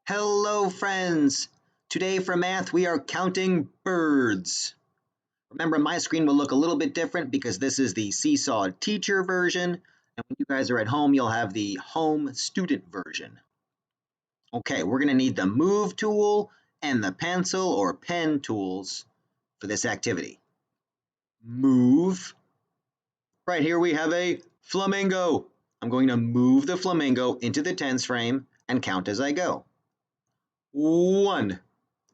Hello, friends! Today for math, we are counting birds. Remember, my screen will look a little bit different because this is the Seesaw teacher version, and when you guys are at home, you'll have the home student version. Okay, we're going to need the move tool and the pencil or pen tools for this activity. Move. Right here we have a flamingo. I'm going to move the flamingo into the tens frame and count as I go. 1.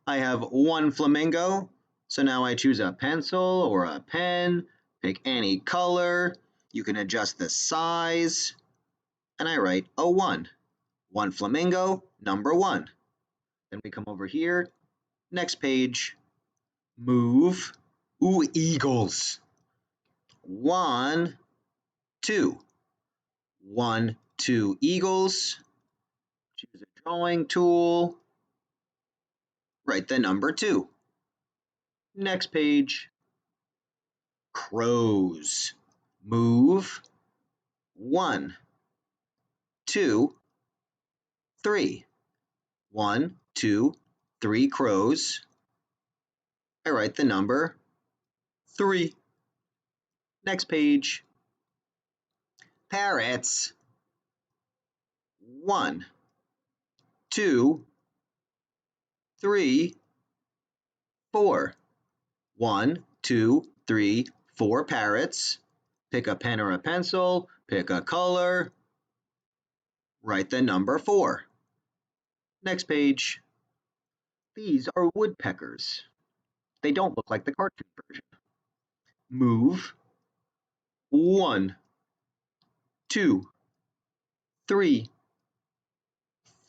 I have 1 flamingo, so now I choose a pencil or a pen, pick any color, you can adjust the size, and I write a 1. 1 flamingo, number 1. Then we come over here, next page, move, ooh, eagles. 1, 2. 1, 2 eagles, choose a drawing tool, write the number 2. Next page, crows. Move. 1, 2, 3. 1, 2, 3 crows. I write the number 3. Next page, parrots. 1, 2, 3, 4. 1, 2, 3, 4 parrots. Pick a pen or a pencil, pick a color, write the number 4. Next page. These are woodpeckers. They don't look like the cartoon version. Move. 1, 2, 3,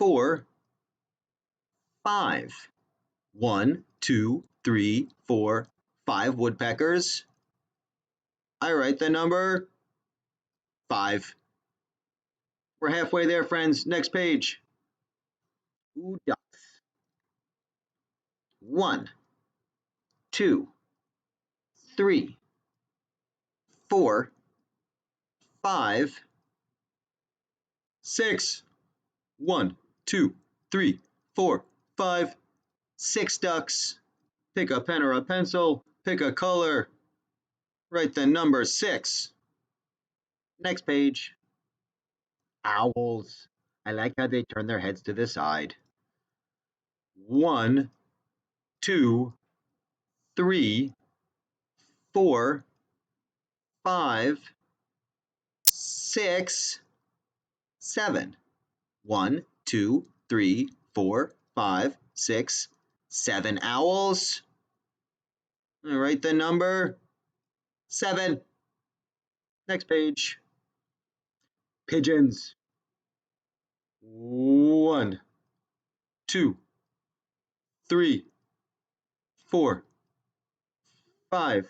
4, 5. 1, 2, 3, 4, 5 woodpeckers. I write the number 5. We're halfway there, friends. Next page. Ooh, ducks. 1, 2, 3, 4, 5, 6. 1, 2, 3, 4, 5, 6 ducks. Pick a pen or a pencil, pick a color, write the number 6. Next page. Owls. I like how they turn their heads to the side. 1, 2, 3, 4, 5, 6, 7. 1, 2, 3, 4, 5, 6, 7 owls. I write the number 7. Next page. Pigeons. 1, 2, 3, 4, 5,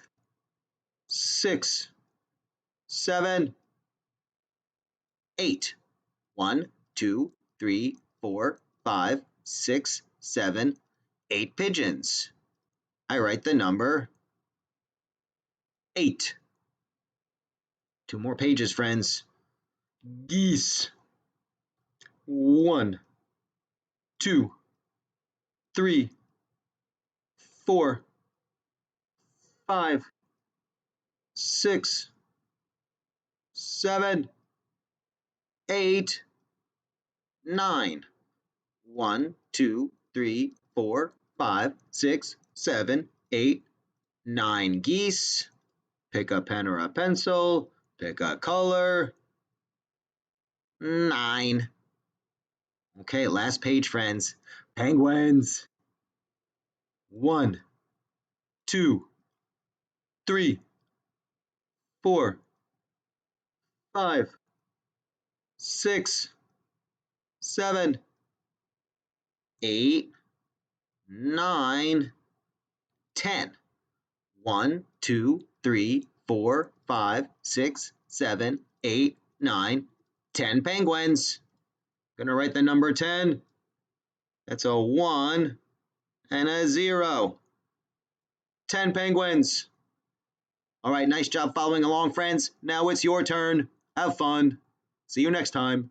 6, 7, 8. 1, 2, 3, 4, 5, 6, 7, 8 pigeons. I write the number 8. 2 more pages, friends. Geese. 1, 2, 3, 4, 5, 6, 7, 8, 9. 1, 2, 3, 4, 5, 6, 7, 8, 9 geese. Pick a pen or a pencil, pick a color. 9. Okay, last page, friends. Penguins. 1, 2, 3, 4, 5, 6, 7, 8, 9, 10. 1, 2, 3, 4, 5, 6, 7, 8, 9, 10 penguins. Gonna write the number 10. That's a 1 and a 0. 10 penguins. All right, nice job following along, friends. Now it's your turn. Have fun. See you next time.